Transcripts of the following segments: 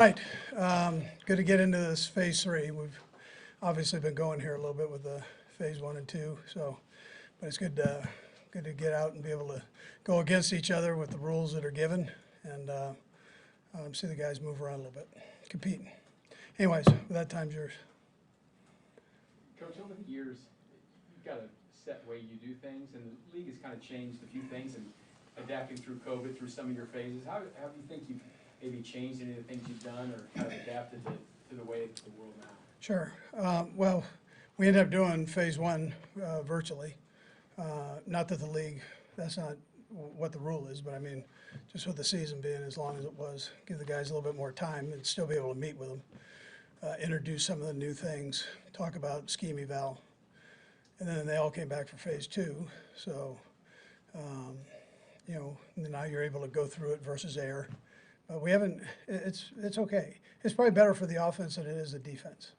Right. Good to get into this phase 3. We've obviously been going here a little bit with the phase 1 and 2, so, but it's good to get out and be able to go against each other with the rules that are given and see the guys move around a little bit, compete. Anyways, that time's yours. Coach, over the years, you've got a set way you do things, and the league has kind of changed a few things and adapting through COVID, through some of your phases. How do you think you've maybe changed any of the things you've done or kind of adapted to the way of the world now? Sure. Well, we ended up doing phase 1 virtually. Not that the league, that's not what the rule is, but I mean, just with the season being as long as it was, give the guys a little bit more time and still be able to meet with them, introduce some of the new things, talk about scheme eval. And then they all came back for phase 2. So, now you're able to go through it versus air. But we haven't, it's okay. It's probably better for the offense than it is the defense.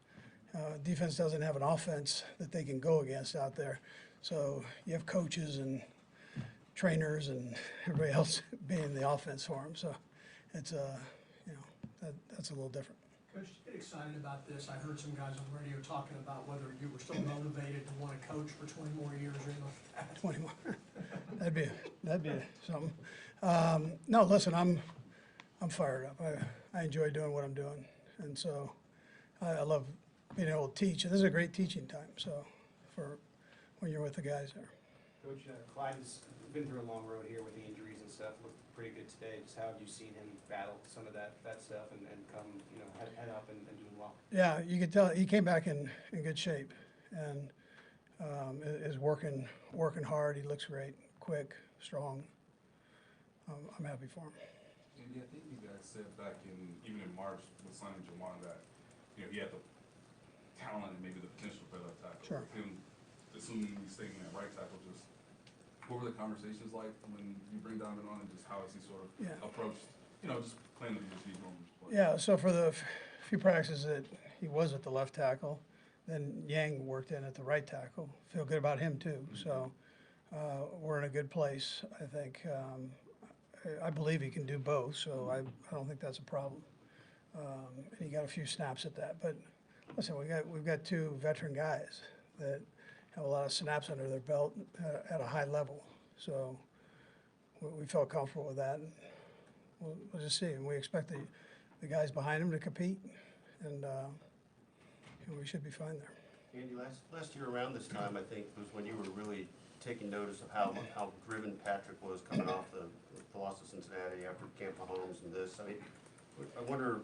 Defense doesn't have an offense that they can go against out there. So you have coaches and trainers and everybody else being the offense for them. So it's, that's a little different. Coach, did you get excited about this? I heard some guys on the radio talking about whether you were still motivated to want to coach for 20 more years or anything like that. 20 more. that'd be something. No, listen, I'm fired up. I enjoy doing what I'm doing, and so I love being able to teach. And this is a great teaching time. So for when you're with the guys there. Coach, Clyde has been through a long road here with the injuries and stuff. Looked pretty good today. Just how have you seen him battle some of that stuff and come, head up and doing well? Yeah, you could tell he came back in good shape and is working hard. He looks great, quick, strong. I'm happy for him. Andy, I think you guys said back even in March with signing Jamar that he had the talent and maybe the potential for left tackle. Sure. With him assuming he's staying at right tackle, just what were the conversations like when you bring Donovan on, and just how has he sort of approached, just playing the position he's normally playing? Yeah. So for the few practices that he was at the left tackle, then Yang worked in at the right tackle. Feel good about him too. Mm-hmm. So we're in a good place, I think. I believe he can do both, so I don't think that's a problem. And he got a few snaps at that. But listen, we've got 2 veteran guys that have a lot of snaps under their belt at a high level. So we felt comfortable with that. And we'll just see. And we expect the guys behind him to compete, and we should be fine there. Andy, last year around this time, I think, was when you were really taking notice of how driven Patrick was coming off the loss of Cincinnati after Camp Mahomes and this. I mean, I wonder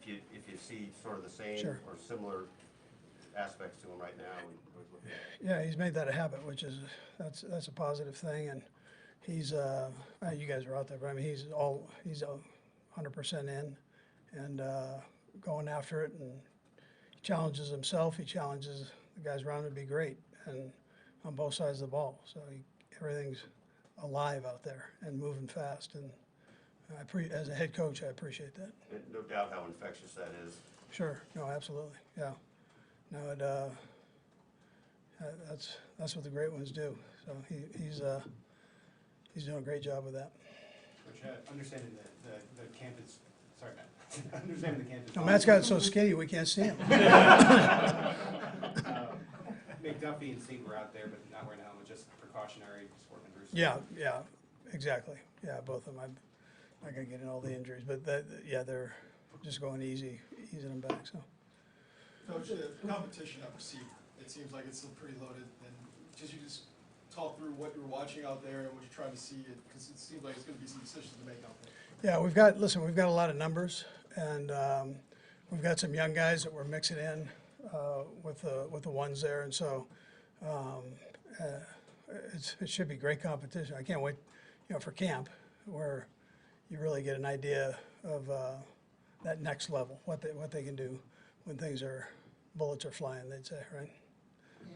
if you see sort of the same Sure. or similar aspects to him right now. Yeah, he's made that a habit, which is that's a positive thing. And he's you guys are out there, but I mean he's 100% in and going after it, and he challenges himself. He challenges the guys around him to be great, and on both sides of the ball. So everything's alive out there and moving fast. And as a head coach, I appreciate that. And no doubt how infectious that is. Sure. No, absolutely. Yeah. No, that's what the great ones do. So he's doing a great job with that. Coach, understanding the camp is, sorry, Matt. Understanding the camp is. No, Matt's got so skinny we can't see him. McDuffie and Steve were out there, but not wearing a helmet, just precautionary, just working through. Yeah, exactly. Yeah, both of them. I'm not gonna get in all the injuries, but they're just going easing them back. So. Coach, the competition at receiver, it seems like it's still pretty loaded. And you just talk through what you're watching out there and what you're trying to see, because it seems like it's going to be some decisions to make out there. Yeah, we've got a lot of numbers, and we've got some young guys that we're mixing in with the ones there, and so it should be great competition. I can't wait, for camp where you really get an idea of that next level, what they can do when bullets are flying, they'd say, right?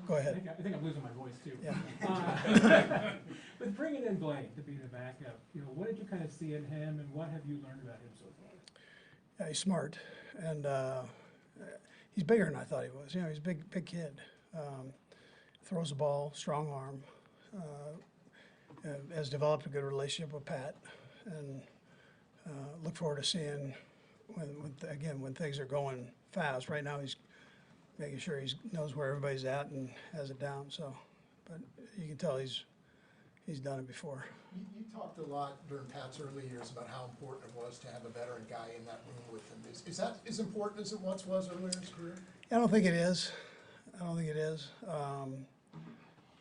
Go ahead. I think I'm losing my voice too. Yeah. But bringing in Blaine to be the backup, what did you kind of see in him, and what have you learned about him so far? Yeah, he's smart, and he's bigger than I thought he was. He's a big kid. Throws the ball, strong arm. Has developed a good relationship with Pat, and look forward to seeing again, when things are going fast. Right now, he's making sure he knows where everybody's at and has it down, so. But you can tell he's done it before. You talked a lot during Pat's early years about how important it was to have a veteran guy in that room with him. Is that as important as it once was earlier in his career? I don't think it is. I don't think it is.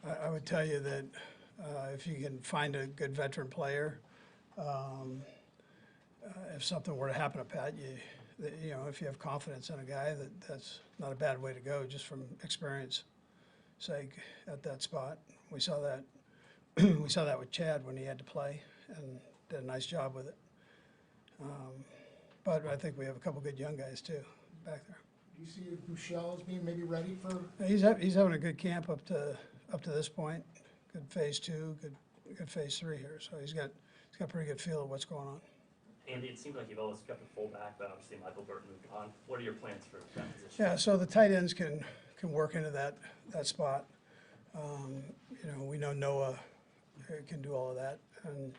I would tell you that if you can find a good veteran player, if something were to happen to Pat, you know, if you have confidence in a guy, that's not a bad way to go, just from experience sake at that spot. We saw that. We saw that with Chad when he had to play, and did a nice job with it. But I think we have a couple good young guys too back there. Do you see Bouchel as being maybe ready for? He's having a good camp up to this point. Good phase 2, good phase 3 here. So he's got a pretty good feel of what's going on. Andy, it seems like you've always kept a fullback, but obviously Michael Burton moved on. What are your plans for that position? Yeah, so the tight ends can work into that spot. You know, we know Noah can do all of that, and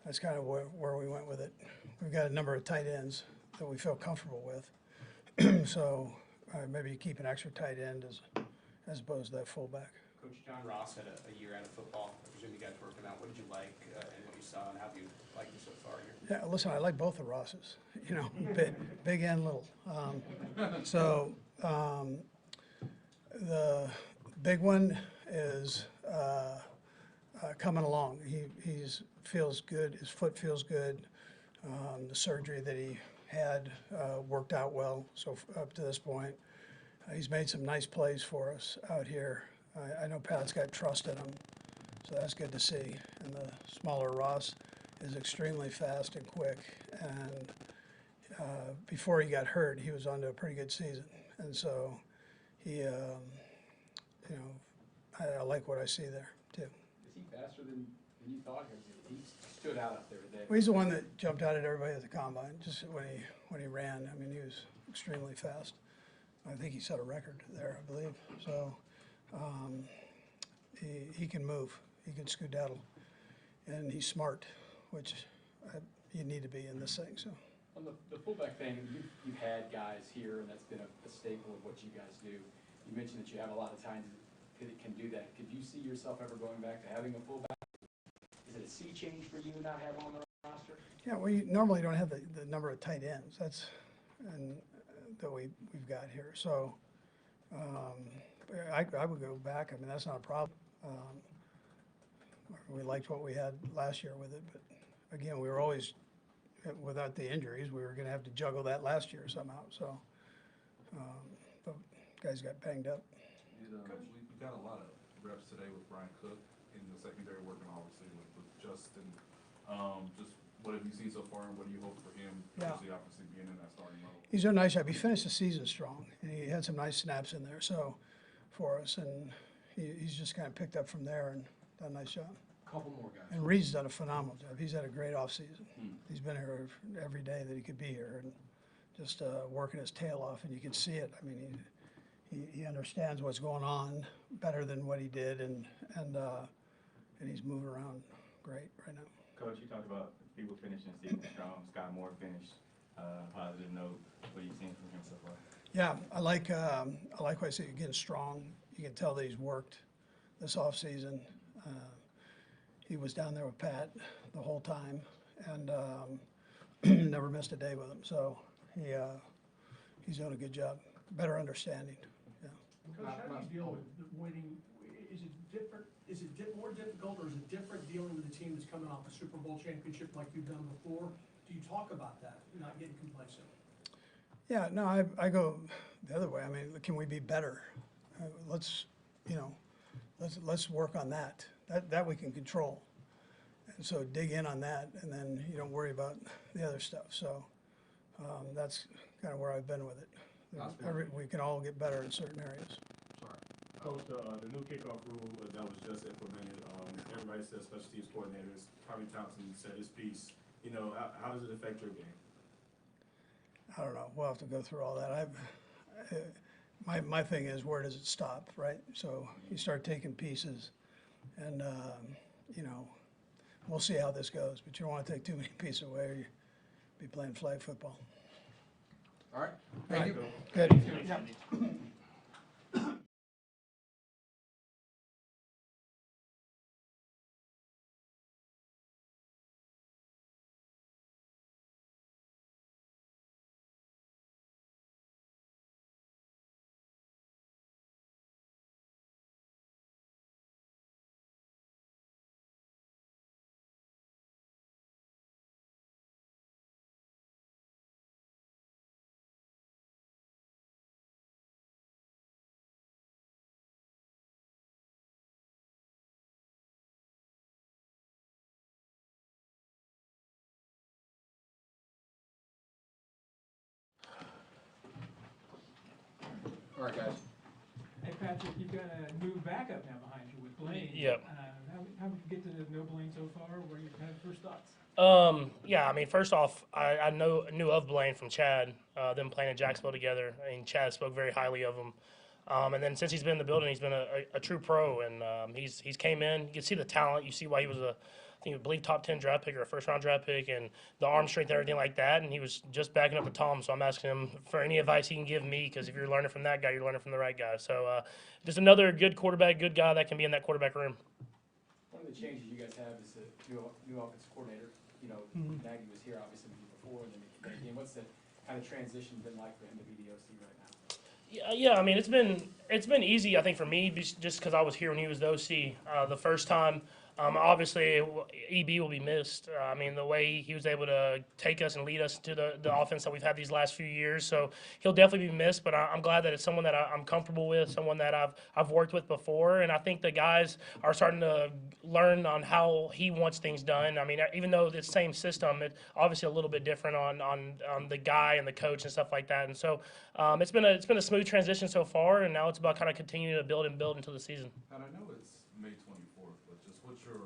that's kind of where we went with it. We've got a number of tight ends that we feel comfortable with. So maybe you keep an extra tight end as opposed to that fullback. Coach John Ross had a year out of football. I presume you guys working out. What did you like and what you saw, and how have you liked it so far here? Yeah, listen, I like both the Rosses, you know, big and little. The big one is coming along. He feels good. His foot feels good. The surgery that he had worked out well. So up to this point, he's made some nice plays for us out here. I know Pat's got trust in him, so that's good to see. And the smaller Ross is extremely fast and quick. And before he got hurt, he was on to a pretty good season. And so he, you know, I like what I see there too. Is he faster than you thought? He stood out there today. Well, he's the one that jumped out at everybody at the combine. Just when he ran, I mean, he was extremely fast. I think he set a record there, I believe. So he can move. He can skedaddle, and he's smart, which you need to be in this thing. So. On the fullback thing, you've had guys here, and that's been a staple of what you guys do. You mentioned that you have a lot of times that can do that. Could you see yourself ever going back to having a fullback? Is it a sea change for you not having on the roster? Yeah, we normally don't have the number of tight ends. That we've got here. So I would go back. I mean, that's not a problem. We liked what we had last year with it, but again, we were always, without the injuries, we were going to have to juggle that last year somehow. So the guys got banged up. We got a lot of reps today with Brian Cook in the secondary, working obviously with Justin. Just what have you seen so far, and what do you hope for him? Yeah. Obviously being in that starting role. He's done a nice job. He finished the season strong, and he had some nice snaps in there. So for us, and he's just kind of picked up from there and done a nice job. Couple more guys. And Reed's done a phenomenal job. He's had a great offseason. He's been here every day that he could be here, and just working his tail off, and you can see it. I mean, he understands what's going on better than what he did, and he's moving around great right now. Coach, you talked about people finishing season strong. Scott Moore finished positive note. What are you seeing from him so far? Yeah, I like what I see. Again, strong. You can tell that he's worked this offseason. He was down there with Pat the whole time, and never missed a day with him. So he's doing a good job. Better understanding. Yeah. Coach, how do you deal with the winning? Is it different? Is it more difficult, or is it different dealing with a team that's coming off a Super Bowl championship like you've done before? Do you talk about that? You're not getting complacent. Yeah. No, I go the other way. I mean, can we be better? Let's work on that. That we can control. And so dig in on that, and then you don't worry about the other stuff. So that's kind of where I've been with it. We can all get better in certain areas. Coach, the new kickoff rule that was just implemented, everybody says special teams coordinators. Harvey Thompson said his piece. You know, how does it affect your game? I don't know. We'll have to go through all that. My thing is, where does it stop, right? So you start taking pieces, and we'll see how this goes. But you don't want to take too many pieces away, or you'll be playing flag football. Thank you. Good. Good. Thanks, Yeah. Andy. All right, guys. Hey, Patrick, you've got a new backup now behind you with Blaine. Yep. How would you get to know Blaine so far? What are your kind of first thoughts? Yeah, I mean, first off, I knew of Blaine from Chad, them playing in Jacksonville together. I mean, Chad spoke very highly of him. And then since he's been in the building, he's been a true pro, and he's came in. You can see the talent. You see why he was I believe top 10 draft pick or a first round draft pick, and the arm strength and everything like that. And he was just backing up the Tom. So I'm asking him for any advice he can give me, because if you're learning from that guy, you're learning from the right guy. So just another good quarterback, good guy that can be in that quarterback room. One of the changes you guys have is a new offensive coordinator. You know, Nagy was here obviously before, and then again, what's the kind of transition been like for him to be the OC right now? Yeah. I mean, it's been easy, I think, for me, just because I was here when he was the OC the first time. Obviously, EB will be missed. I mean, the way he was able to take us and lead us to the offense that we've had these last few years. So he'll definitely be missed, but I'm glad that it's someone that I'm comfortable with, someone that I've worked with before. And I think the guys are starting to learn on how he wants things done. I mean, even though it's the same system, it's obviously a little bit different on the guy and the coach and stuff like that. And so it's been a smooth transition so far, and now it's about kind of continuing to build into the season. And I know it's May 24th, but just what's your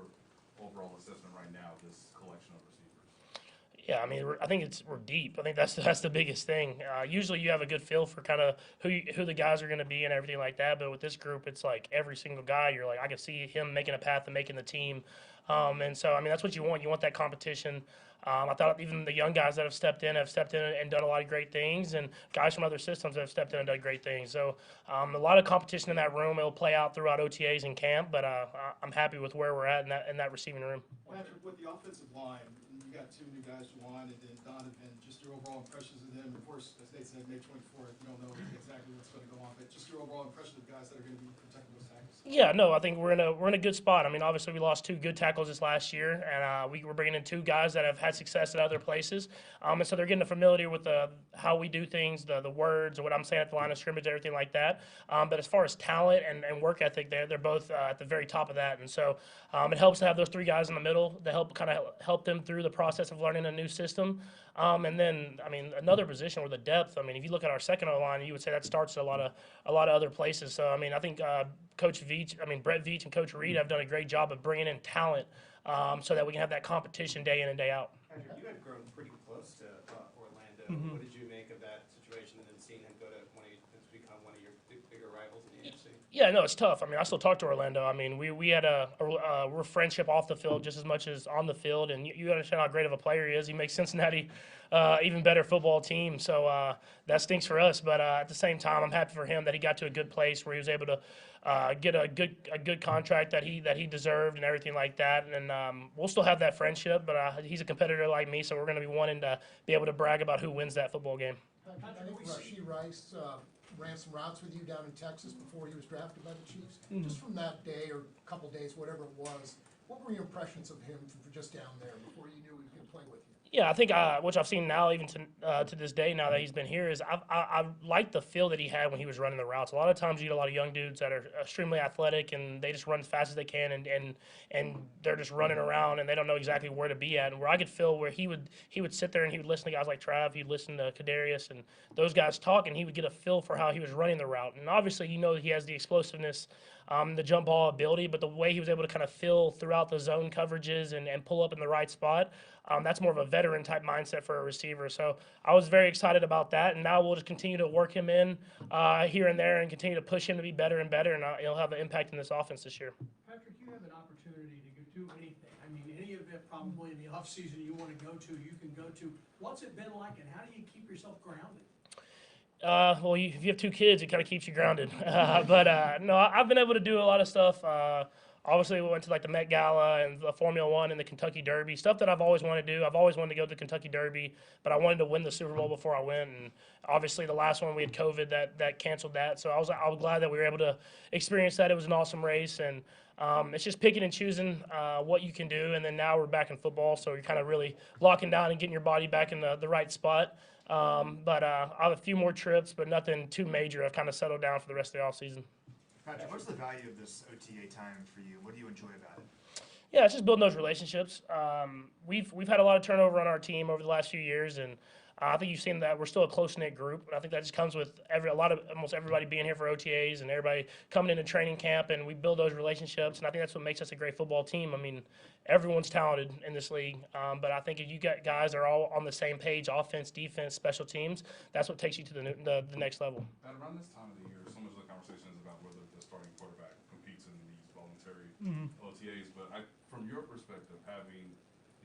overall assessment right now of this collection of receivers? Yeah, I mean, I think we're deep. I think that's the biggest thing. Usually, you have a good feel for kind of who the guys are going to be and everything like that. But with this group, it's like every single guy. You're like, I can see him making a path and making the team. And so, I mean, that's what you want. You want that competition. I thought even the young guys that have stepped in and done a lot of great things, and guys from other systems have stepped in and done great things. So a lot of competition in that room. It'll play out throughout OTAs and camp, but I'm happy with where we're at in that receiving room. Patrick, with the offensive line, you got two new guys, Juwan and then Donovan, just your overall impressions of them. Of course, as Nate said, May 24th, you don't know exactly what's going to go on, but just your overall impression of the guys that are going to be protecting those tackles. Yeah, no, I think we're in a good spot. I mean, obviously we lost two good tackles this last year, and we were bringing in two guys that have had success at other places, and so they're getting familiar with how we do things, the words, or what I'm saying at the line of scrimmage, everything like that. But as far as talent and work ethic, they're both at the very top of that, and so it helps to have those three guys in the middle to help them through the process of learning a new system. And then, I mean, another position where the depth. I mean, if you look at our second O line, you would say that starts at a lot of other places. So I mean, I think Brett Veach and Coach Reid have done a great job of bringing in talent, so that we can have that competition day in and day out. Patrick, you had grown pretty close to Orlando. Mm-hmm. What did you make of that situation, and then seeing him go to it's become one of your bigger rivals in the AFC? Yeah, no, it's tough. I mean, I still talk to Orlando. I mean, we had we're friendship off the field just as much as on the field, and you understand how great of a player he is. He makes Cincinnati even better football team, so that stinks for us. But at the same time, I'm happy for him that he got to a good place where he was able to get a good contract that he deserved and everything like that. And we'll still have that friendship, but he's a competitor like me, so we're going to be wanting to be able to brag about who wins that football game. I think Rashee Rice ran some routes with you down in Texas before he was drafted by the Chiefs. Just from that day or couple days, whatever it was, what were your impressions of him for just down there before you knew he was going to play with you? Yeah, I think which I've seen now, even to this day, now that he's been here, is I like the feel that he had when he was running the routes. A lot of times you get a lot of young dudes that are extremely athletic and they just run as fast as they can, and they're just running around and they don't know exactly where to be at. And where I could feel where he would sit there and he would listen to guys like Trav, he'd listen to Kadarius and those guys talk, and he would get a feel for how he was running the route. And obviously, he has the explosiveness, the jump ball ability, but the way he was able to kind of feel throughout the zone coverages and pull up in the right spot, that's more of a veteran type mindset for a receiver. So I was very excited about that, and now we'll just continue to work him in here and there and continue to push him to be better and better, and he'll have an impact in this offense this year. Patrick, you have an opportunity to do anything. I mean, any event probably in the offseason you want to go to, you can go to. What's it been like, and how do you keep yourself grounded? Well, if you have two kids, it kind of keeps you grounded. No, I've been able to do a lot of stuff. Obviously, we went to like the Met Gala and the Formula One and the Kentucky Derby, stuff that I've always wanted to do. I've always wanted to go to the Kentucky Derby, but I wanted to win the Super Bowl before I went. And obviously, the last one we had COVID that canceled that. So I was glad that we were able to experience that. It was an awesome race, and it's just picking and choosing what you can do. And then now we're back in football, so you're kind of really locking down and getting your body back in the right spot. I have a few more trips, but nothing too major. I've kind of settled down for the rest of the off season. Patrick, what's the value of this OTA time for you? What do you enjoy about it? Yeah, it's just building those relationships. We've had a lot of turnover on our team over the last few years, and I think you've seen that we're still a close-knit group. And I think that just comes with almost everybody being here for OTAs and everybody coming into training camp, and we build those relationships. And I think that's what makes us a great football team. I mean, everyone's talented in this league, but I think if you got guys that are all on the same page, offense, defense, special teams, that's what takes you to the next level. At around this time of the year, so much of the conversation is about whether the starting quarterback competes in these voluntary OTAs. But from your perspective, having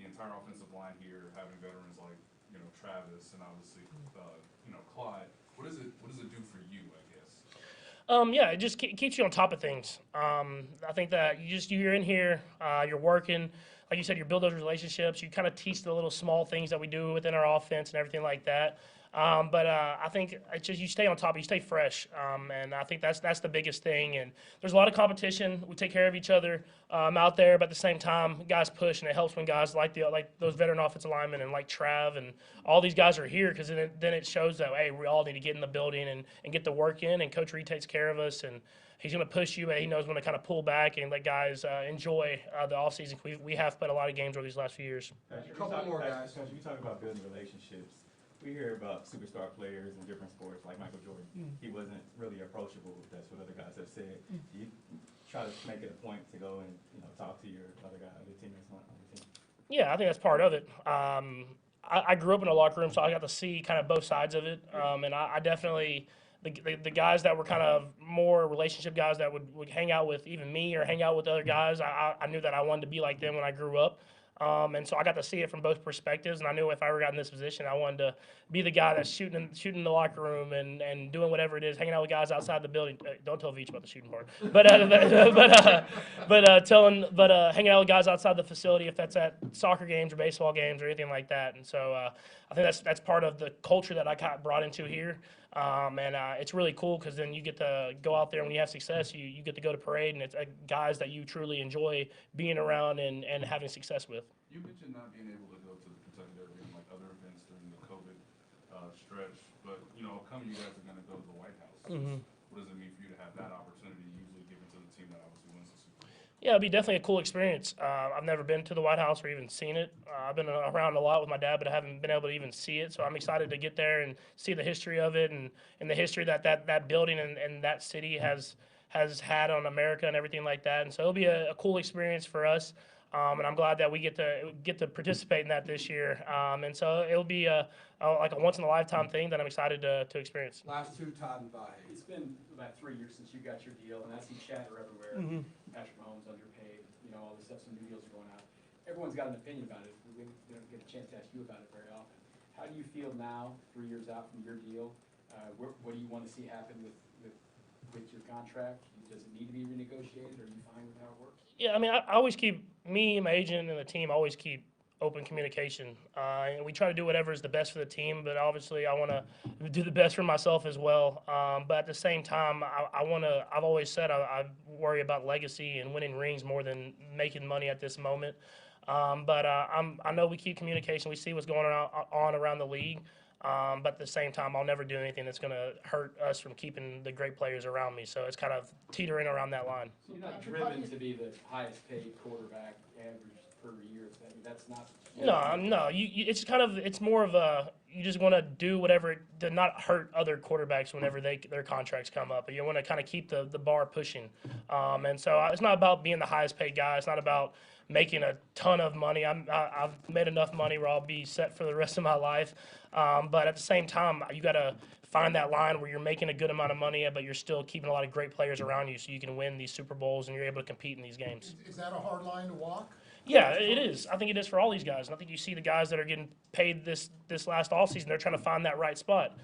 the entire offensive line here, having veterans like Travis and obviously Clyde, what does it do for you, I guess? Yeah, it just keeps you on top of things. I think that you're in here, you're working. Like you said, you build those relationships. You kind of teach the little small things that we do within our offense and everything like that. I think it's just you stay on top, you stay fresh, and I think that's the biggest thing. And there's a lot of competition. We take care of each other out there, but at the same time, guys push, and it helps when guys like those veteran offensive linemen and like Trav and all these guys are here, because then it shows that, hey, we all need to get in the building and get the work in, and Coach Reid takes care of us, and he's going to push you, but he knows when to kind of pull back and let guys enjoy the offseason. We have played a lot of games over these last few years. Patrick, Couple more guys. Patrick, you talk about building relationships. We hear about superstar players in different sports, like Michael Jordan. He wasn't really approachable. That's what other guys have said. Do you try to make it a point to go and talk to your other teammates on the team? Yeah, I think that's part of it. I grew up in a locker room, so I got to see kind of both sides of it. And I definitely, the guys that were kind of more relationship guys that would hang out with even me or hang out with other guys, I knew that I wanted to be like them when I grew up. And so I got to see it from both perspectives, and I knew if I ever got in this position, I wanted to be the guy that's shooting in the locker room and doing whatever it is, hanging out with guys outside the building. Don't tell Veach about the shooting part, hanging out with guys outside the facility, if that's at soccer games or baseball games or anything like that. And so I think that's part of the culture that I got brought into here. It's really cool, because then you get to go out there, and when you have success, you get to go to parade, and it's guys that you truly enjoy being around and having success with. You mentioned not being able to go to the Kentucky Derby and like other events during the COVID stretch, but upcoming you guys are going to go to the White House. What does it mean for you to have that opportunity, usually given to the team that obviously wins the Super Bowl? Yeah, it'd be definitely a cool experience. I've never been to the White House or even seen it. I've been around a lot with my dad, but I haven't been able to even see it. So I'm excited to get there and see the history of it and the history that building and that city has had on America and everything like that. And so it'll be a cool experience for us. And I'm glad that we get to participate in that this year. And so it'll be like a once in a lifetime thing that I'm excited to experience. Last two, Todd and Vi. It's been about 3 years since you got your deal, and I see chatter everywhere. Patrick Mahomes underpaid, all this stuff, some new deals are going out. Everyone's got an opinion about it. We don't get a chance to ask you about it very often. How do you feel now, 3 years out from your deal? What do you want to see happen with your contract? Does it need to be renegotiated? Are you fine with how it works? Yeah, I mean, I always keep, me, my agent, and the team always keep open communication. And we try to do whatever is the best for the team, but obviously I want to do the best for myself as well. But at the same time, I've always said I worry about legacy and winning rings more than making money at this moment. I know we keep communication. We see what's going on around the league. But at the same time, I'll never do anything that's going to hurt us from keeping the great players around me. So it's kind of teetering around that line. So you're not driven to be the highest paid quarterback average per year. That's not. No. It's more of a, you just want to do whatever to not hurt other quarterbacks whenever their contracts come up. But you want to kind of keep the bar pushing. And so it's not about being the highest paid guy. It's not about making a ton of money. I've made enough money where I'll be set for the rest of my life. But at the same time, you got to find that line where you're making a good amount of money, but you're still keeping a lot of great players around you so you can win these Super Bowls and you're able to compete in these games. Is that a hard line to walk? Yeah, it is. I think it is for all these guys. And I think you see the guys that are getting paid this last offseason, they're trying to find that right spot.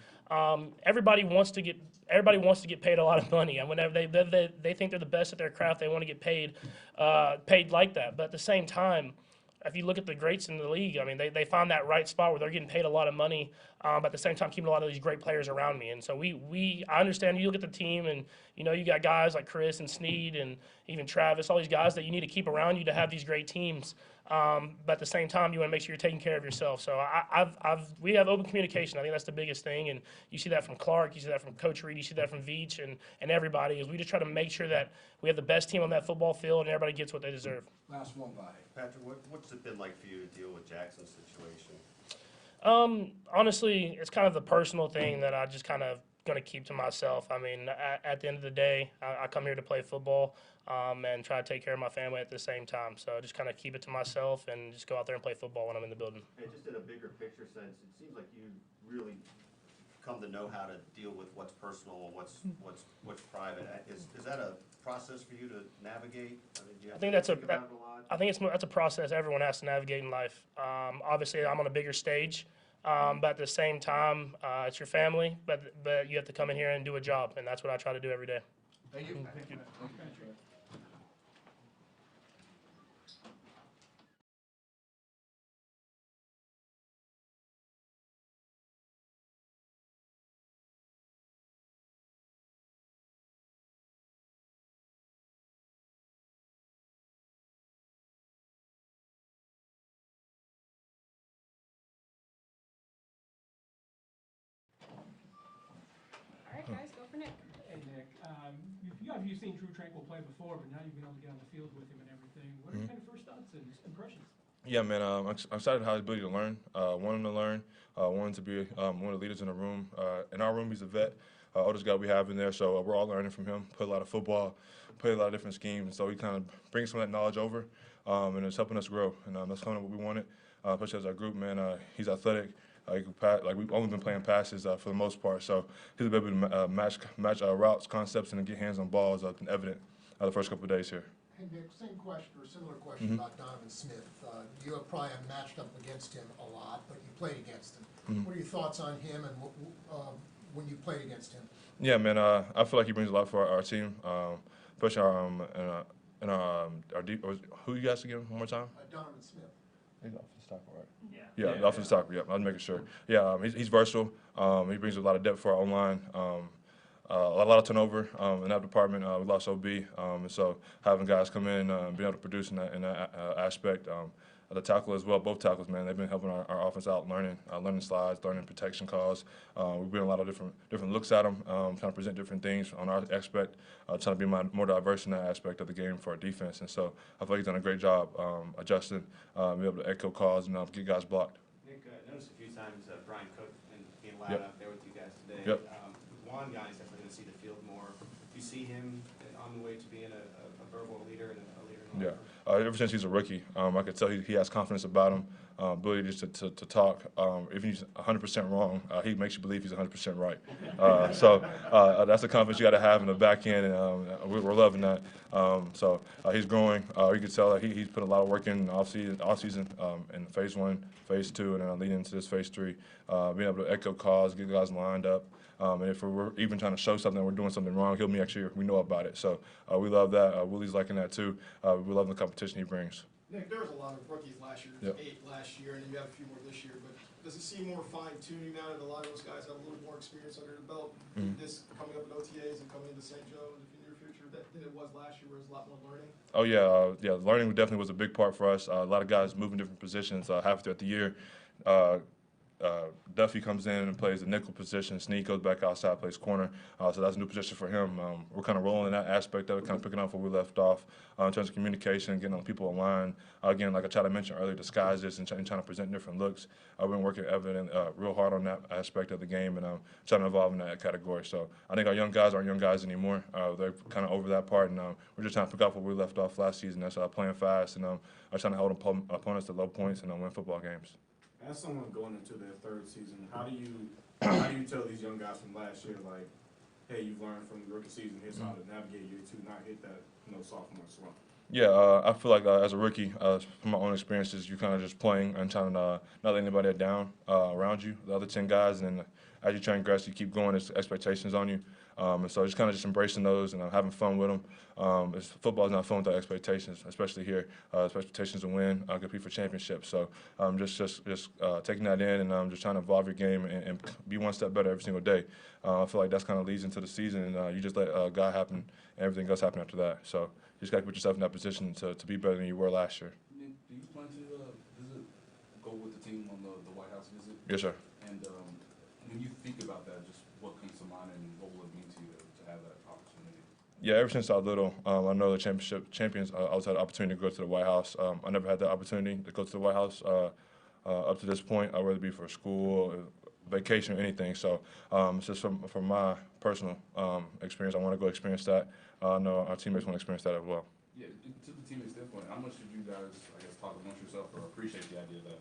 Everybody wants to get paid a lot of money, and whenever they think they're the best at their craft, they want to get paid like that. But at the same time, if you look at the greats in the league, I mean, they find that right spot where they're getting paid a lot of money, but at the same time keeping a lot of these great players around me. And so I understand you look at the team and, you got guys like Chris and Snead and even Travis, all these guys that you need to keep around you to have these great teams. But at the same time, you want to make sure you're taking care of yourself. So we have open communication. I think that's the biggest thing. And you see that from Clark, you see that from Coach Reid, you see that from Veach and everybody, is we just try to make sure that we have the best team on that football field and everybody gets what they deserve. Last one by. Patrick, what's it been like for you to deal with Jackson's situation? Honestly, it's kind of the personal thing that I just kind of going to keep to myself. I mean, at the end of the day, I come here to play football and try to take care of my family at the same time. So just kind of keep it to myself and just go out there and play football when I'm in the building. Hey, just in a bigger picture sense, it seems like you really come to know how to deal with what's personal and what's private. Is that a process for you to navigate? I mean, do you have I think to that's think about it a lot? I think that's a process everyone has to navigate in life. Obviously, I'm on a bigger stage, but at the same time, it's your family. But you have to come in here and do a job, and that's what I try to do every day. Thank you. Thank you. All right, guys, go for Nick. Hey, Nick, you've seen Drew Tranquil play before, but now you've been able to get on the field with him and everything. What are your kind of first thoughts and impressions? Yeah, man, I'm excited about his ability to learn, want him to learn, want him to be one of the leaders in the room. In our room, he's a vet, oldest guy we have in there, so we're all learning from him, play a lot of football, play a lot of different schemes, and so he kind of brings some of that knowledge over, and it's helping us grow, and that's kind of what we wanted, especially as our group, man. He's athletic. We've only been playing passes for the most part, so he's able to match routes, concepts, and get hands on balls been evident the first couple of days here. Hey, Nick, same question or similar question about Donovan Smith. You have probably matched up against him a lot, but you played against him. What are your thoughts on him and when you played against him? Yeah, man, I feel like he brings a lot for our team, especially our deep. Who you guys again? One more time. Donovan Smith. He's offensive tackle, right? Yeah. Yeah, the offensive tackle. Yeah, I was making sure. Yeah, he's versatile. He brings a lot of depth for our O-line. A lot of turnover in that department. We lost OB, and so having guys come in, being able to produce in that aspect. The tackle as well, both tackles, man, they've been helping our offense out, learning slides, learning protection calls. We've been a lot of different looks at them, trying to present different things on our aspect, trying to be more diverse in that aspect of the game for our defense. And so I feel like he's done a great job adjusting, being able to echo calls and get guys blocked. Nick, I noticed a few times Brian Cook and being loud Yep. out there with you guys today. Yep. With Juan, guys definitely going to see the field more. Do you see him on the way to being a verbal leader and a leader in the locker room? Ever since he's a rookie, I could tell he has confidence about him, ability just to talk. If he's 100% wrong, he makes you believe he's 100% right. So that's the confidence you got to have in the back end, and we're loving that. So he's growing. You can tell that he's put a lot of work in off season in phase 1, phase 2, and then leading into this phase 3, being able to echo calls, get guys lined up. And if we're even trying to show something, we're doing something wrong, he'll make sure we know about it. So we love that. Willie's liking that too. We love the competition he brings. Nick, there was a lot of rookies last year, Yep. 8 last year, and then you have a few more this year, but does it seem more fine-tuning now that a lot of those guys have a little more experience under the belt, this coming up in OTAs and coming into St. Joe in the near future, than it was last year where it was a lot more learning? Oh yeah, learning definitely was a big part for us. A lot of guys moving different positions half throughout the year. Duffy comes in and plays the nickel position. Sneak goes back outside, plays corner. So that's a new position for him. We're kind of rolling in that aspect of it, kind of picking up where we left off in terms of communication, getting on people online. Again, like I tried to mention earlier, disguises and trying to present different looks. I've been working real hard on that aspect of the game and trying to evolve in that category. So I think our young guys aren't young guys anymore. They're kind of over that part, and we're just trying to pick up where we left off last season. That's playing fast and trying to hold opponents to low points and win football games. As someone going into their third season, how do you tell these young guys from last year, like, hey, you've learned from the rookie season, here's how to navigate year 2, not hit that sophomore slump? Yeah, I feel like as a rookie, from my own experiences, you're kind of just playing and trying to not let anybody down around you, the other 10 guys, and as you progress, you keep going, there's expectations on you. And so just kind of just embracing those and having fun with them. Football is not fun without expectations, especially here. Expectations to win, compete for championships. So just taking that in and just trying to evolve your game and be one step better every single day. I feel like that's kind of leads into the season, and you just let God happen, and everything else happen after that. So you just got to put yourself in that position to be better than you were last year. Do you plan to go with the team on the White House visit? Yes, sir. And when you think about that, just what comes to mind and what will it mean to you to have that opportunity? Yeah, ever since I was little, I know the champions. I always had the opportunity to go to the White House. I never had the opportunity to go to the White House up to this point. I'd rather be for school, vacation, or anything. So it's just from my personal experience. I want to go experience that. I know our teammates want to experience that as well. Yeah, to the teammates' standpoint, how much did you guys, I guess, talk amongst yourself or appreciate the idea that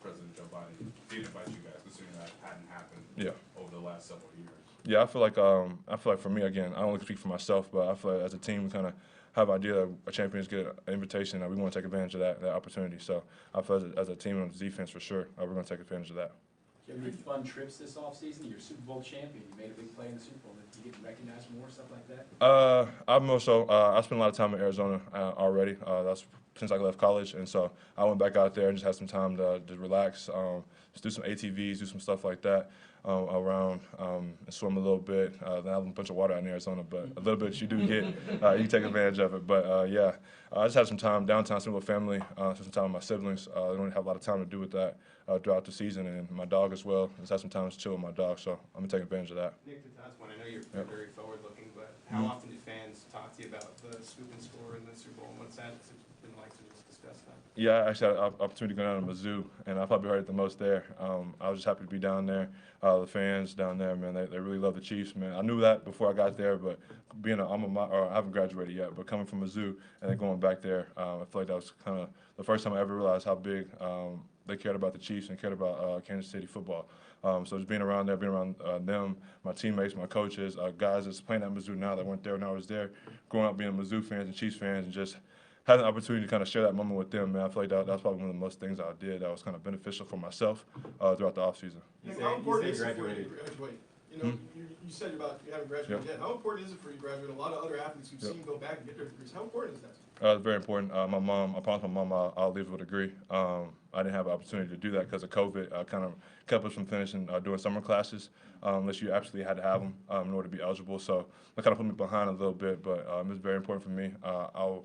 President Joe Biden did invite you guys, considering that hadn't happened over the last several years? Yeah, I feel like for me, again, I don't only speak for myself, but I feel like as a team we kind of have an idea that our champions get an invitation and we want to take advantage of that opportunity. So I feel as a team on defense for sure, we're going to take advantage of that. You have any fun trips this offseason? You're Super Bowl champion. You made a big play in the Super Bowl. Do you get recognized more, stuff like that? I'm also, I spent a lot of time in Arizona already. That's since I left college, and so I went back out there and just had some time to relax, just do some ATVs, do some stuff like that around, and swim a little bit. Then I have a bunch of water out in Arizona, but a little bit you do get, you take advantage of it. But yeah, I just had some time downtown, spent with family, spent some time with my siblings. I don't have a lot of time to do with that throughout the season, and my dog as well. Just had some time to chill with my dog, so I'm gonna take advantage of that. Nick, to Todd's point, I know you're very forward-looking, but how often do fans talk to you about the scoop and score in the Super Bowl, and what's that been like to just discuss that? Yeah, I actually had an opportunity to go down to Mizzou, and I probably heard it the most there. I was just happy to be down there. The fans down there, man, they really love the Chiefs, man. I knew that before I got there, but being I haven't graduated yet, but coming from Mizzou and then going back there, I feel like that was kind of the first time I ever realized how big they cared about the Chiefs and cared about Kansas City football. So just being around there, being around them, my teammates, my coaches, guys that's playing at Mizzou now that weren't there when I was there, growing up being Mizzou fans and Chiefs fans, and just had an opportunity to kind of share that moment with them, man. I feel like that's probably one of the most things I did that was kind of beneficial for myself throughout the offseason. How important is it for you to graduate? You know, you said about you haven't graduated yet. How important is it for you to graduate? A lot of other athletes we've seen go back and get their degrees. How important is that? It's very important. I promised my mom I'll leave with a degree. I didn't have an opportunity to do that because of COVID. I kind of kept us from finishing doing summer classes unless you absolutely had to have them in order to be eligible. So that kind of put me behind a little bit, but it's very important for me. I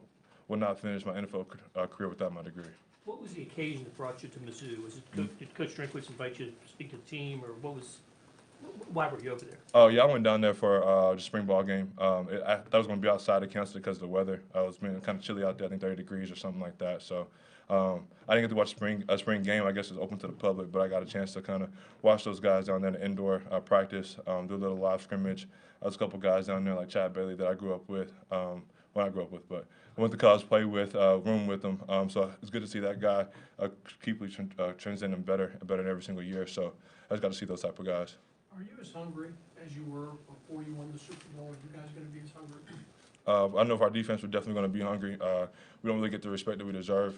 will not finish my NFL career without my degree. What was the occasion that brought you to Mizzou? Was it, did Coach Drinkwitz invite you to speak to the team, or why were you over there? Oh, yeah, I went down there for the spring ball game. I thought I was going to be outside. I canceled it because of the weather. It was being kind of chilly out there, I think 30 degrees or something like that. So I didn't get to watch a spring game. I guess it's open to the public, but I got a chance to kind of watch those guys down there in the indoor practice, do a little live scrimmage. There's a couple guys down there like Chad Bailey that I grew up with. Well, I grew up with, but I went to college, played with, room with them. So it's good to see that guy keep transcending better and better every single year. So I just got to see those type of guys. Are you as hungry as you were before you won the Super Bowl? Are you guys going to be as hungry? I know for our defense, we're definitely going to be hungry. We don't really get the respect that we deserve.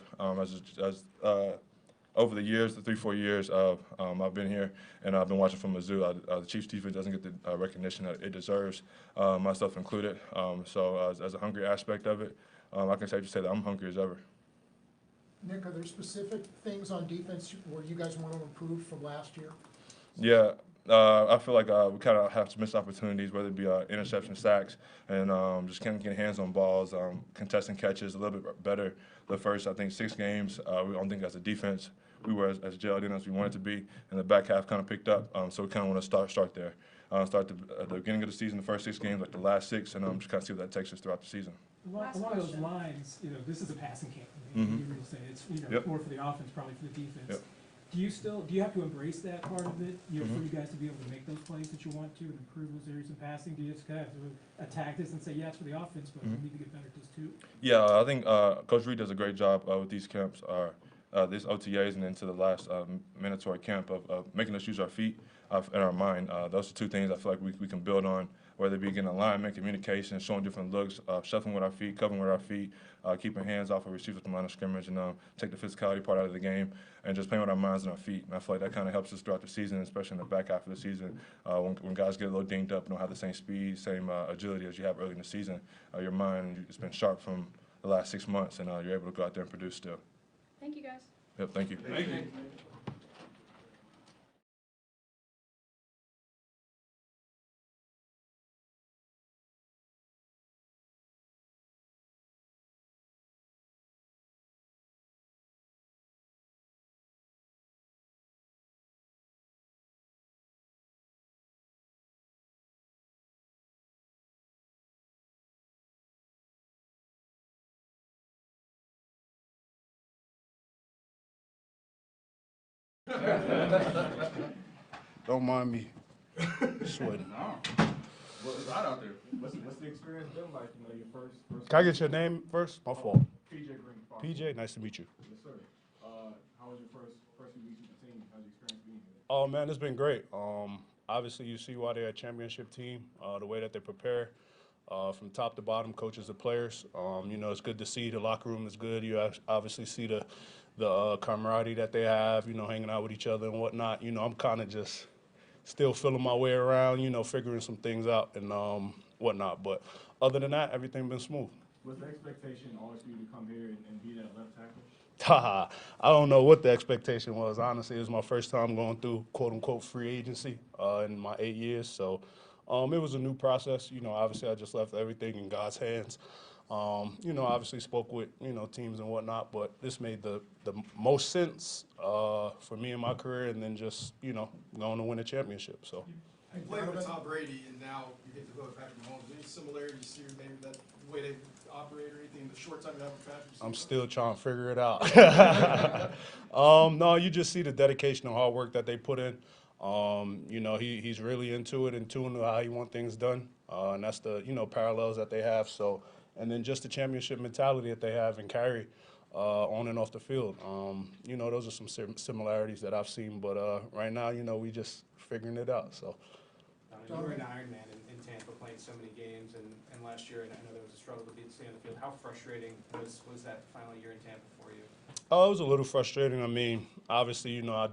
Over the years, the 3-4 years I've been here and I've been watching from Mizzou, the Chiefs defense doesn't get the recognition that it deserves, myself included. So as a hungry aspect of it, I can safely say that I'm hungry as ever. Nick, are there specific things on defense where you guys want to improve from last year? Yeah. I feel like we kind of have some missed opportunities, whether it be interception, sacks, and just kind of getting hands on balls, contesting catches a little bit better. The first, I think, 6 games, we don't think as a defense we were as jailed in as we wanted to be, and the back half kind of picked up. So we kind of want to start there. Start at the beginning of the season, the first 6 games, like the last 6, and just kind of see what that takes us throughout the season. Along those lines, this is a passing game. You really say it's more for the offense, probably for the defense. Yep. Do you have to embrace that part of it, for you guys to be able to make those plays that you want to and improve those areas in passing? Do you just kind of have to attack this and say, yeah, it's for the offense, but we need to get better at this too? Yeah, I think Coach Reid does a great job with these camps, these OTAs, and into the last mandatory camp of making us use our feet. in our mind. Those are two things I feel like we can build on, whether it be getting alignment, communication, showing different looks, shuffling with our feet, covering with our feet, keeping hands off of receivers from the line of scrimmage, and take the physicality part out of the game, and just playing with our minds and our feet. And I feel like that kind of helps us throughout the season, especially in the back half of the season. When guys get a little dinged up and don't have the same speed, same agility as you have early in the season, your mind has been sharp from the last 6 months, and you're able to go out there and produce still. Thank you, guys. Yep, thank you. Thank you. Don't mind me sweating. No. Well, it's hot out there. What's the experience been like? You know, your first. Can I get your name first? My fault. PJ Green. PJ, nice to meet you. Yes, sir. How was your first few weeks with the team? How's the experience being here? Oh man, it's been great. Obviously, you see why they're a championship team. The way that they prepare, from top to bottom, coaches to players. You know, it's good to see. The locker room is good. You obviously see the camaraderie that they have. You know, hanging out with each other and whatnot. You know, I'm kind of just still feeling my way around. You know, figuring some things out and whatnot. But other than that, everything been smooth. Was the expectation always for you to come here and be that left tackle? I don't know what the expectation was. Honestly, it was my first time going through quote-unquote free agency in my 8 years. So it was a new process. You know, obviously I just left everything in God's hands. You know, obviously spoke with, you know, teams and whatnot, but this made the most sense for me in my career, and then just, you know, going to win a championship. So. You played with Tom Brady, and now you get to go with Patrick Mahomes. Any similarities to maybe that way they operate or anything in the short time you have with Patrick? I'm still trying to figure it out. No, you just see the dedication and hard work that they put in. You know, he's really into it and tuned to how he wants things done, and that's the, you know, parallels that they have. So, and then just the championship mentality that they have and carry on and off the field. You know, those are some similarities that I've seen, but right now, you know, we just figuring it out. So. You were an Ironman in Tampa, playing so many games, and last year, and I know there was a struggle to stay on the field. How frustrating was that final year in Tampa for you? Oh, it was a little frustrating. I mean, obviously, you know, I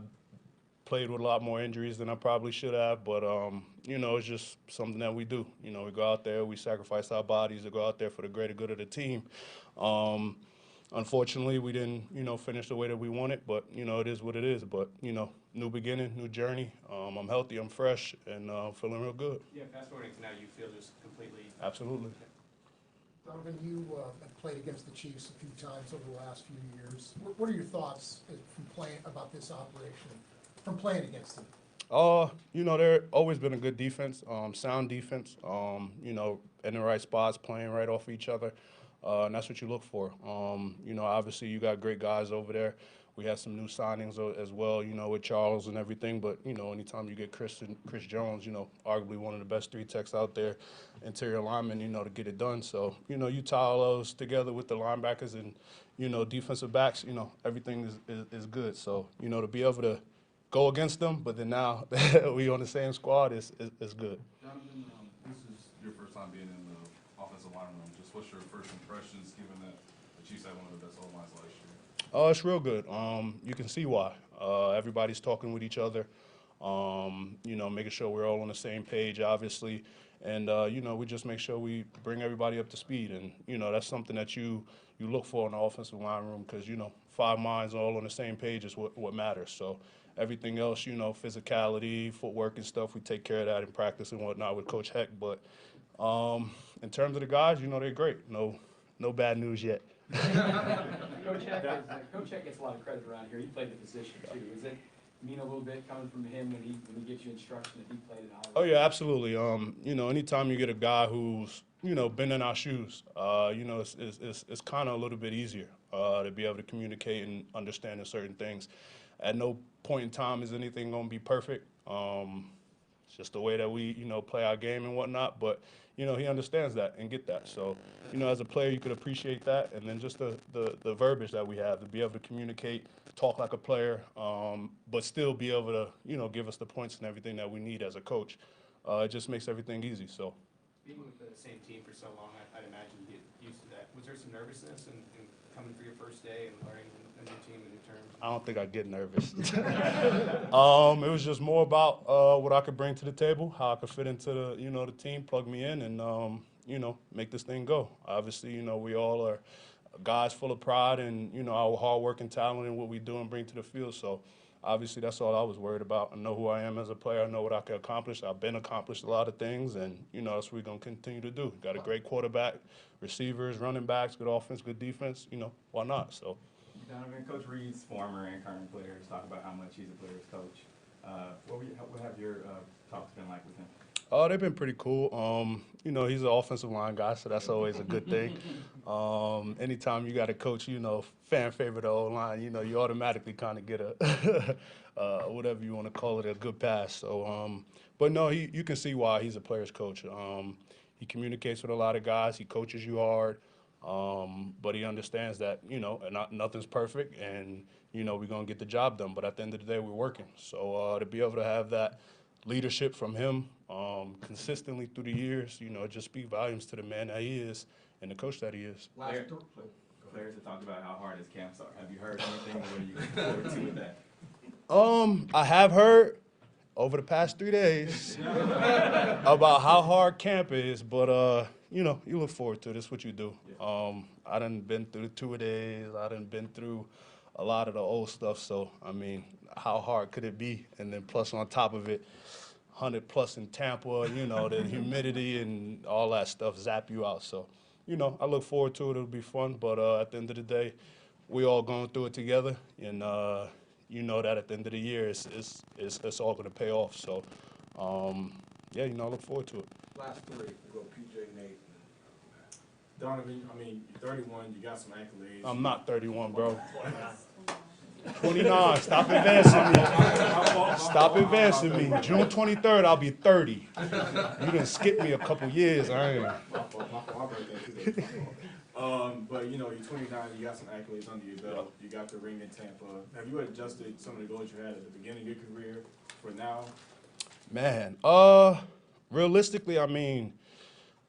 played with a lot more injuries than I probably should have, but, you know, it's just something that we do. You know, we go out there, we sacrifice our bodies to go out there for the greater good of the team. Unfortunately, we didn't, you know, finish the way that we wanted, but, you know, it is what it is. But, you know, new beginning, new journey. I'm healthy, I'm fresh, and feeling real good. Yeah, fast forwarding to now, you feel just completely. Absolutely. Donovan, you have played against the Chiefs a few times over the last few years. What are your thoughts about this operation, from playing against them? You know, they're always been a good defense, sound defense, you know, in the right spots, playing right off each other. And that's what you look for. You know, obviously you got great guys over there. We had some new signings as well, you know, with Charles and everything. But, you know, anytime you get Chris Jones, you know, arguably one of the best 3 techs out there, interior linemen, you know, to get it done. So, you know, you tie all those together with the linebackers and, you know, defensive backs, you know, everything is good. So, you know, to be able to go against them, but then now we on the same squad is good. Donovan, this is your first time being in the offensive line room. Just what's your first impressions, given that the Chiefs had one of the best O-lines last year? Oh, it's real good. You can see why. Everybody's talking with each other, you know, making sure we're all on the same page, obviously. And, you know, we just make sure we bring everybody up to speed. And, you know, that's something that you look for in the offensive line room because, you know, 5 minds all on the same page is what matters. So everything else, you know, physicality, footwork and stuff, we take care of that in practice and whatnot with Coach Heck. But in terms of the guys, you know, they're great. No bad news yet. Coach Heck gets a lot of credit around here. He played the position too. Does it mean a little bit coming from him when he gives you instruction that he played it out? Oh yeah, absolutely. You know, anytime you get a guy who's, you know, been in our shoes, you know, it's kind of a little bit easier to be able to communicate and understand certain things. At no point in time is anything going to be perfect. It's just the way that we, play our game and whatnot. But, he understands that and get that. So, as a player, you could appreciate that. And then just the verbiage that we have to be able to communicate, talk like a player, but still be able to, give us the points and everything that we need as a coach. It just makes everything easy. So. Being with the same team for so long, I'd imagine you get used to that. Was there some nervousness in coming for your first day and learning a new team and new terms? I don't think I get nervous. It was just more about what I could bring to the table, how I could fit into the, the team, plug me in, and make this thing go. Obviously, we all are guys full of pride and our hard work and talent and what we do and bring to the field. So obviously, that's all I was worried about. I know who I am as a player. I know what I can accomplish. I've been accomplished a lot of things, and that's what we're gonna continue to do. Got a great quarterback, receivers, running backs, good offense, good defense. Why not? So. Donovan, Coach Reid's former and current players talk about how much he's a player's coach. What have your talks been like with him? Oh, they've been pretty cool. He's an offensive line guy, so that's always a good thing. Anytime you got a coach, fan favorite of O-line, you automatically kind of get a, whatever you want to call it, a good pass. So, but no, you can see why he's a player's coach. He communicates with a lot of guys. He coaches you hard. But he understands that, nothing's perfect and, we're going to get the job done. But at the end of the day, we're working. So to be able to have that leadership from him consistently through the years, it just speaks volumes to the man that he is and the coach that he is. Players have talked about how hard his camps are. Have you heard anything? What are you looking forward to with that? I have heard over the past 3 days about how hard camp is, but you look forward to it. It's what you do. I done been through the 2-a-days. I done been through a lot of the old stuff. So, how hard could it be? And then plus on top of it, 100 plus in Tampa, the humidity and all that stuff zap you out. So, I look forward to it. It'll be fun. But at the end of the day, we all going through it together. And that at the end of the year, it's all going to pay off. So, I look forward to it. Last three, we'll go PJ, Nate. Donovan, you're 31, you got some accolades. I'm not 31, bro. 29. Stop advancing me. Stop advancing me. June 23rd, I'll be 30. You done skipped me a couple years. I ain't. My birthday today. But you're 29, you got some accolades under your belt. You got the ring in Tampa. Have you adjusted some of the goals you had at the beginning of your career for now? Man, realistically,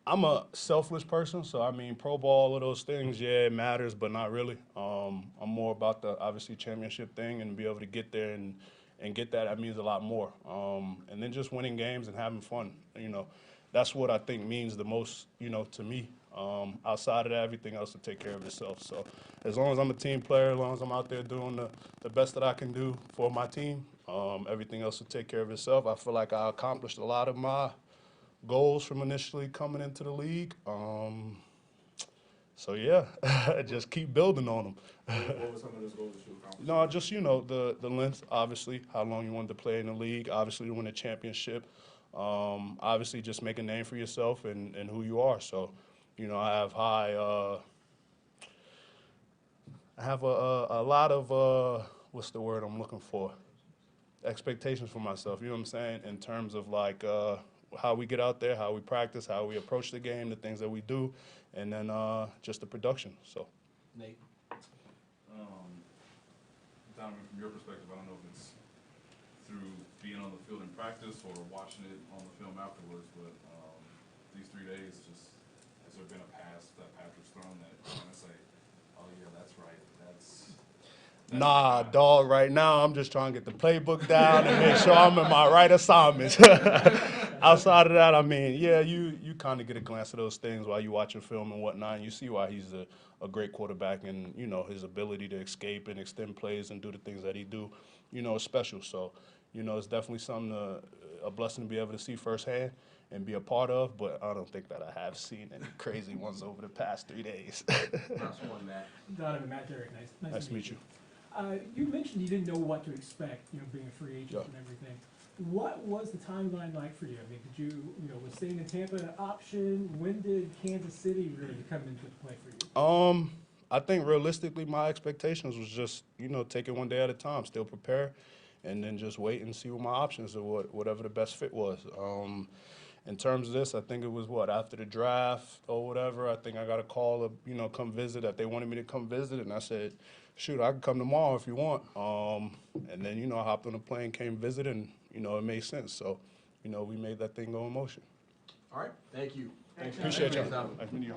I'm a selfless person, so Pro Bowl, all of those things, yeah, it matters, but not really. I'm more about the obviously championship thing and be able to get there and get that means a lot more. And then just winning games and having fun, that's what I think means the most, to me. Outside of that, everything else will take care of itself. So as long as I'm a team player, as long as I'm out there doing the best that I can do for my team, everything else will take care of itself. I feel like I accomplished a lot of my goals from initially coming into the league. So yeah, just keep building on them. What were some of those goals that you accomplished? No, just the length, obviously, how long you wanted to play in the league, obviously to win a championship, obviously just make a name for yourself and who you are. So, I have a lot of what's the word I'm looking for? Expectations for myself. You know what I'm saying? In terms of like how we get out there, how we practice, how we approach the game, the things that we do, and then just the production. So. Nate. Donovan, from your perspective, I don't know if it's through being on the field in practice or watching it on the film afterwards, but these 3 days, has there been a pass that Patrick's thrown that you're going to say, oh yeah, that's right, that's Nah, dog, right now I'm just trying to get the playbook down and make sure I'm in my right assignments. Outside of that, you kind of get a glance at those things while you watching film and whatnot, and you see why he's a great quarterback and, his ability to escape and extend plays and do the things that he do, is special. So, it's definitely something, a blessing to be able to see firsthand and be a part of, but I don't think that I have seen any crazy ones over the past 3 days. Last one, Matt. Donovan, Matt Derrick, nice to meet you. You mentioned you didn't know what to expect, being a free agent and everything. What was the timeline like for you? Did you, was staying in Tampa an option? When did Kansas City really come into play for you? I think realistically my expectations was just, take it one day at a time, still prepare and then just wait and see what my options are, whatever the best fit was. In terms of this, I think it was after the draft or whatever, I think I got a call to, come visit, that they wanted me to come visit, and I said, shoot, I can come tomorrow if you want. And then, I hopped on a plane, came visit, and, it made sense. So, we made that thing go in motion. All right, thank you. Appreciate y'all. Nice meeting you.